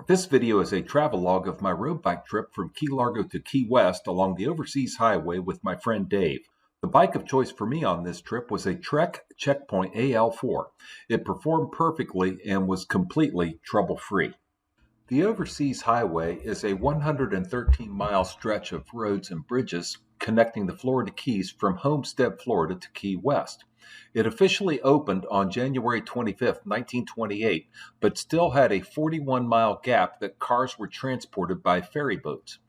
This video is a travelogue of my road bike trip from Key Largo to Key West along the Overseas Highway with my friend Dave. The bike of choice for me on this trip was a Trek Checkpoint AL4. It performed perfectly and was completely trouble-free. The Overseas Highway is a 113-mile stretch of roads and bridges connecting the Florida Keys from Homestead, Florida to Key West. It officially opened on January 25, 1928, but still had a 41-mile gap that cars were transported by ferry boats.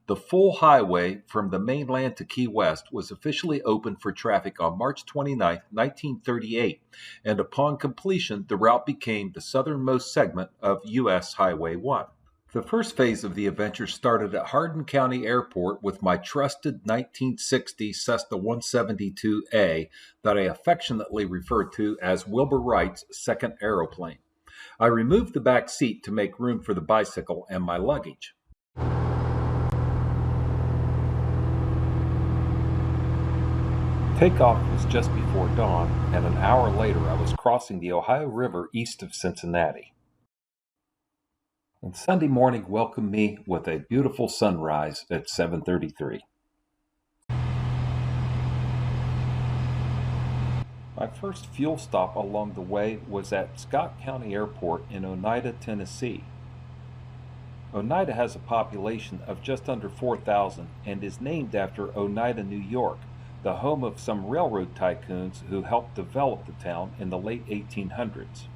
The full highway from the mainland to Key West was officially opened for traffic on March 29, 1938, and upon completion, the route became the southernmost segment of U.S. Highway 1. The first phase of the adventure started at Hardin County Airport with my trusted 1960 Cessna 172A that I affectionately refer to as Wilbur Wright's second aeroplane. I removed the back seat to make room for the bicycle and my luggage. Takeoff was just before dawn, and an hour later I was crossing the Ohio River east of Cincinnati. And Sunday morning welcomed me with a beautiful sunrise at 7:33. My first fuel stop along the way was at Scott County Airport in Oneida, Tennessee. Oneida has a population of just under 4,000 and is named after Oneida, New York, the home of some railroad tycoons who helped develop the town in the late 1800s.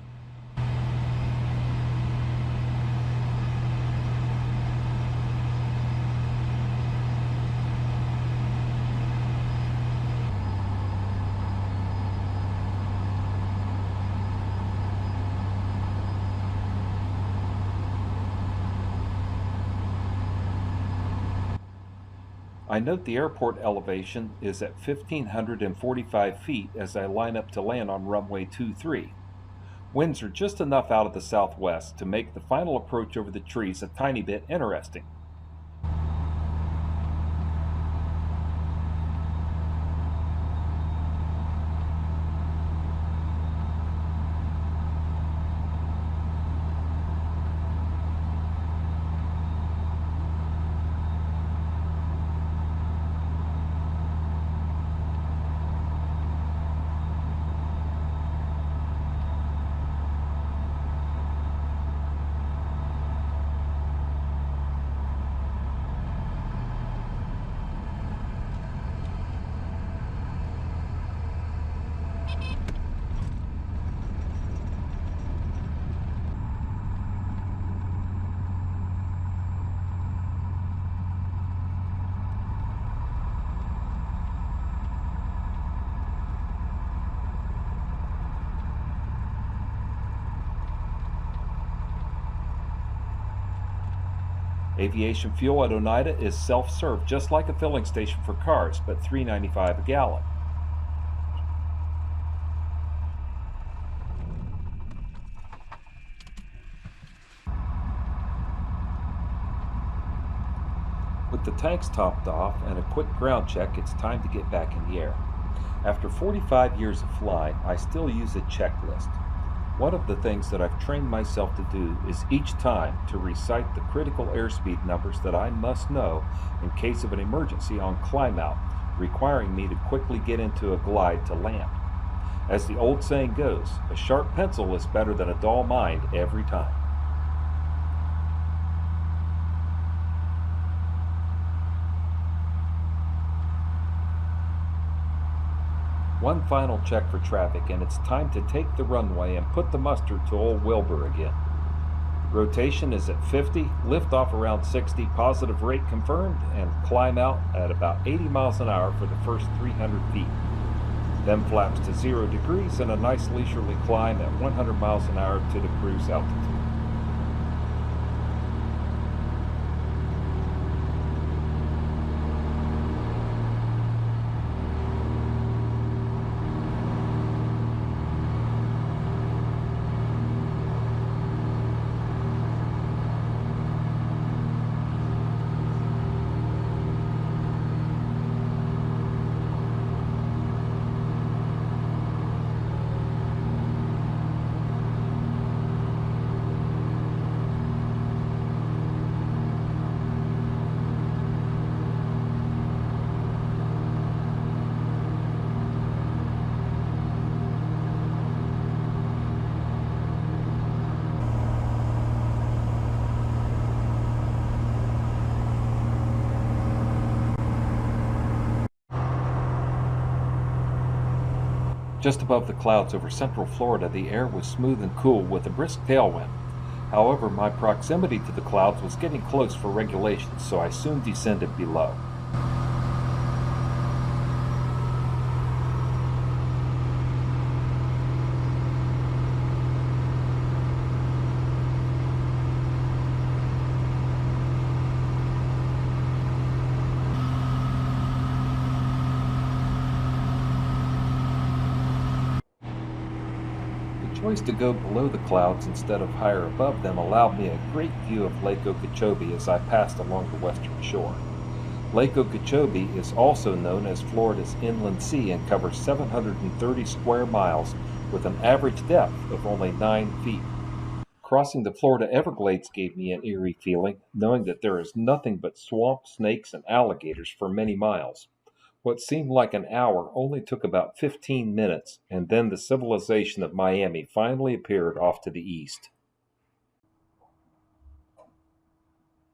I note the airport elevation is at 1,545 feet as I line up to land on runway 23. Winds are just enough out of the southwest to make the final approach over the trees a tiny bit interesting. Aviation fuel at Oneida is self-serve, just like a filling station for cars, but $3.95 a gallon. With the tanks topped off and a quick ground check, it's time to get back in the air. After 45 years of flying, I still use a checklist. One of the things that I've trained myself to do is each time to recite the critical airspeed numbers that I must know in case of an emergency on climb out, requiring me to quickly get into a glide to land. As the old saying goes, a sharp pencil is better than a dull mind every time. One final check for traffic, and it's time to take the runway and put the mustard to old Wilbur again. Rotation is at 50, liftoff around 60, positive rate confirmed, and climb out at about 80 miles an hour for the first 300 feet. Then flaps to 0 degrees and a nice leisurely climb at 100 miles an hour to the cruise altitude. Just above the clouds over central Florida, the air was smooth and cool with a brisk tailwind. However, my proximity to the clouds was getting close for regulations, so I soon descended below. The choice to go below the clouds instead of higher above them allowed me a great view of Lake Okeechobee as I passed along the western shore. Lake Okeechobee is also known as Florida's inland sea and covers 730 square miles with an average depth of only 9 feet. Crossing the Florida Everglades gave me an eerie feeling, knowing that there is nothing but swamp, snakes, and alligators for many miles. What seemed like an hour only took about 15 minutes, and then the civilization of Miami finally appeared off to the east.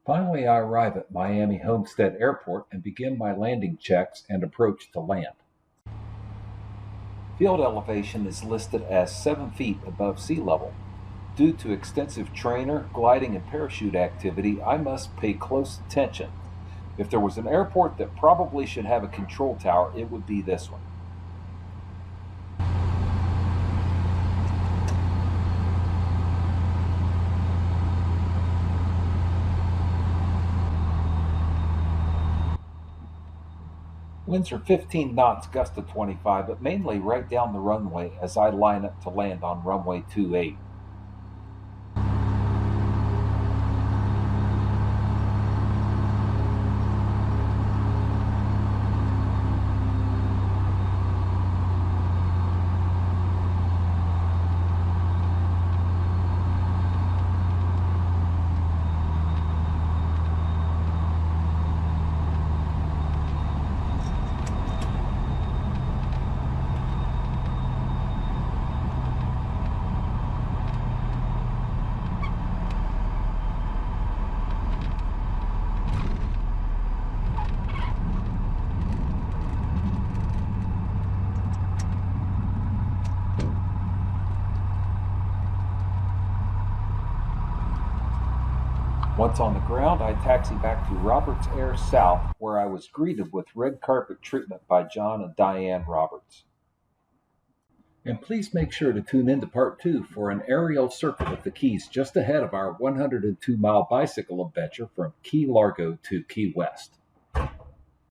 Finally, I arrive at Miami Homestead Airport and begin my landing checks and approach to land. Field elevation is listed as 7 feet above sea level. Due to extensive trainer, gliding, and parachute activity, I must pay close attention. If there was an airport that probably should have a control tower, it would be this one. Winds are 15 knots, gust to 25, but mainly right down the runway as I line up to land on runway 28. Once on the ground, I taxi back to Roberts Air South, where I was greeted with red carpet treatment by John and Diane Roberts. And please make sure to tune in to part 2 for an aerial circuit of the Keys just ahead of our 102-mile bicycle adventure from Key Largo to Key West.